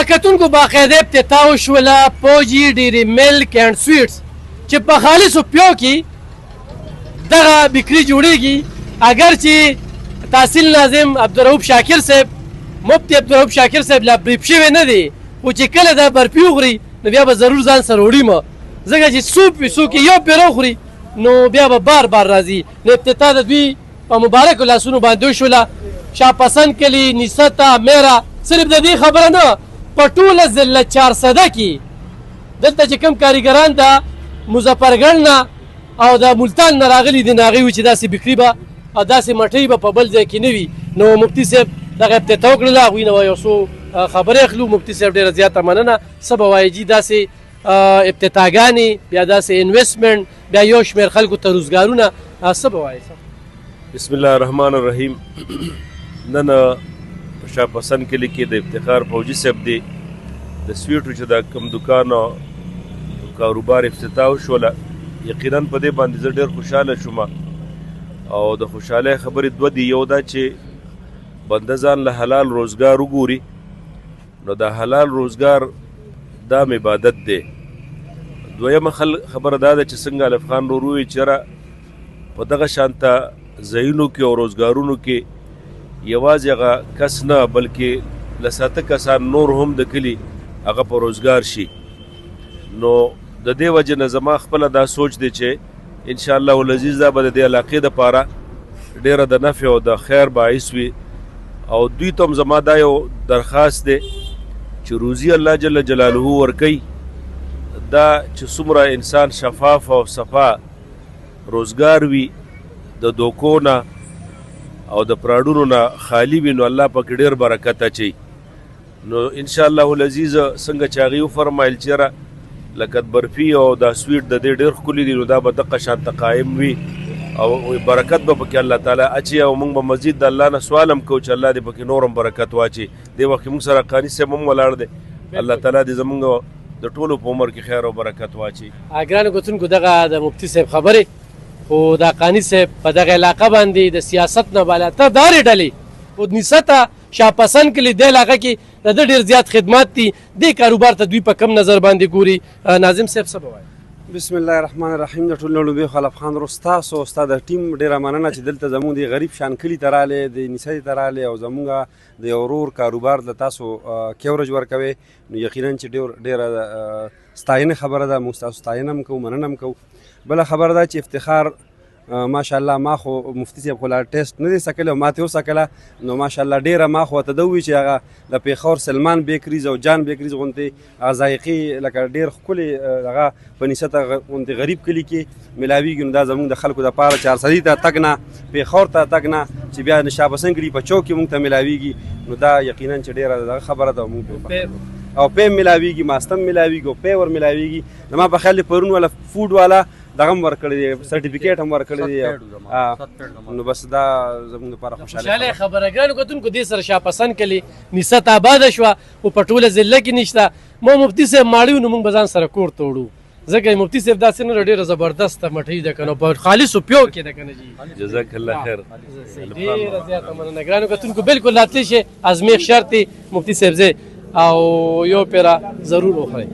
کتونکو باقاعده افتتاح وشوله پوجي ډیری ملک اینډ سویټس چې په خالصو پیو کې دغه بیکري جوړیږي. اگر چې تحصیل ناظم عبدالرؤف شاکر صاحب مفتی عبدالرؤف شاکر صاحب لا بریف شوی نه دی، خو چې کله دا برفي وخوري نو بیا به ضرور ځان سره وړي ځکه چې څو کې یو پیره وخوري نو بیا به بار بار راځي. نو افتتاح د دوی په مبارکو لاسونو باندې وشوله. شاپسند کلي نستا میرا صرف د دې خبره نه، په ټوله ضلع 400 کې دلته چې کوم کاریګران د مظفرګړ نه او د ملتان نه راغلي دي، هغوی وایي چې داسې بکري به او داسې مټۍ به په بل ځای کې نه وي. نو مفتي صاحب دغه افتتاح وکړله، هغوی نه به یو څو خبرې اخلو. مفتي صاحب ډېره زیاته مننه. څه به وایي جي داسې افتتاحګانې، بیا داسې انویسټمنټ، بیا یو شمېر خلکو ته روزګارونه، څه به وایي؟ بسم الله الرحمن الرحیم. نن په شاپسند کلي کې د افتخار فوجي صاحب دی د سویټو چې دا کوم دکان او کاروبار افتتاح وشوله، یقینا په دې باندې زه ډېر خوشحاله شوم. او د خوشحالۍ خبرې دوه دي. یو دا چې بنده ځان له حلال روزګار وګوري، نو د حلال روزګار دا عبادت دی. دویمه خبره دا ده چې څنګه الف خان ورو وویل چې په دغه شانته ځایونو کې او روزګارونو کې یوازې هغه کس نه بلکې لساته کسان نور هم د کلي هغه په روزګار شي. نو د دې وجې نه زما خپله دا سوچ دی چې انشاءالله العزیز دا به د دې علاقې دپاره ډېره د نفع او د خیر باعث وي. او دوی ته هم زما دا یو درخواست دی چې روزي الله جل جلاله ورکوي، دا چې څومره انسان شفاف او صفا روزګار وي، د دوکو نه او د پراډونو نه خالی وي، نو الله پکې ډېر برکت اچوي. نو انشاءالله العزیز څنګه چې هغوی وفرمایل چې لکه برفي او دا سویټ د دې ډېر ښکلي دي، نو دا به دقه شانته قایم وي او برکت به پکې الله تعالی اچي. او موږ به مزید د الله نه سوال هم کوو چې الله دې پکې نور هم برکت واچي. دې وخت کې موږ سره قاني صاحب هم ولاړ دی. الله تعالی دې زموږ د ټولو په عمر کې خیر او برکت واچي. ګرانو کتونکو دغه د مفتي صاحب خبرې، خو دا قاني صاحب په دغه علاقه باندې د سیاست نه بالاتر دارې ډلې خو نسته شاپسند کلي دې علاقه کې د ده ډېر زیات خدمات دي. دې کاروبار ته دوی په کم نظر باندې ګوري؟ ناظم صاحب څه به وایي؟ بسم الله الرحمن الرحیم. د ټولو نه لومړی خو الف خان ستاسو او ستا د ټیم ډېره مننه چې دلته زموږ د غریب شان کلي ته راغلې، د نسایي ته راغلې او زموږ د یو ورور کاروبار د تاسو کیورج ورکوئ. نو یقینا چې ډېره ستاینه خبره ده. موږ ستاسو ستاینه هم کوو، مننه هم کوو. بله خبره ده چې افتخار ماشاءالله ما خو مفتي صاحب خو لا ټیسټ نه دی سکلی او ما ترې وسکله. نو ماشاءالله ډېره ما خو ورته ده ووایي چې هغه د پېښور سلمان بیکریز او جان بیکریز غوندې هغه ذایقې لکه ډېر ښکلې هغه په نسبت غوندې غریب کلي کې میلاویږي. نو دا زموږ د خلکو دپاره 400 ته تګ نه، پېښور ته تګ نه، چې بیا د شاپسند کلي په چوک کې موږ ته میلاویږي. نو دا یقینا چې ډېره دغه خبره ده. موږ او پی میلاویږي، ماستم میلاویږي او پی ور میلاویږي. زما په خیال پرون والا فوډ والا دغه هم ورکړی دی، سرټیفیکیټ هم ورکړی دی. نو بس دا زموږ لپاره خوشحاله خبره. ګرانو کتونکو دې سره شاپسند کلي نسبت آباده شوه او په ټوله ضلع کې نشته. ما مفتي صاحب ماړي و نو موږ به ځان سره کور ته وړو، ځکه مفتي صاحب داسې نه ډېره زبردسته مټۍ ده که نه په خالصو پیو کې ده که نه جي. جزاک الله خیر. ډېره زیاته مننه. ګرانو کتونکو بالکل راتلی شئ، ازمېښت شرط دی مفتي صاحب ځای او یو پیره ضرور وخورئ.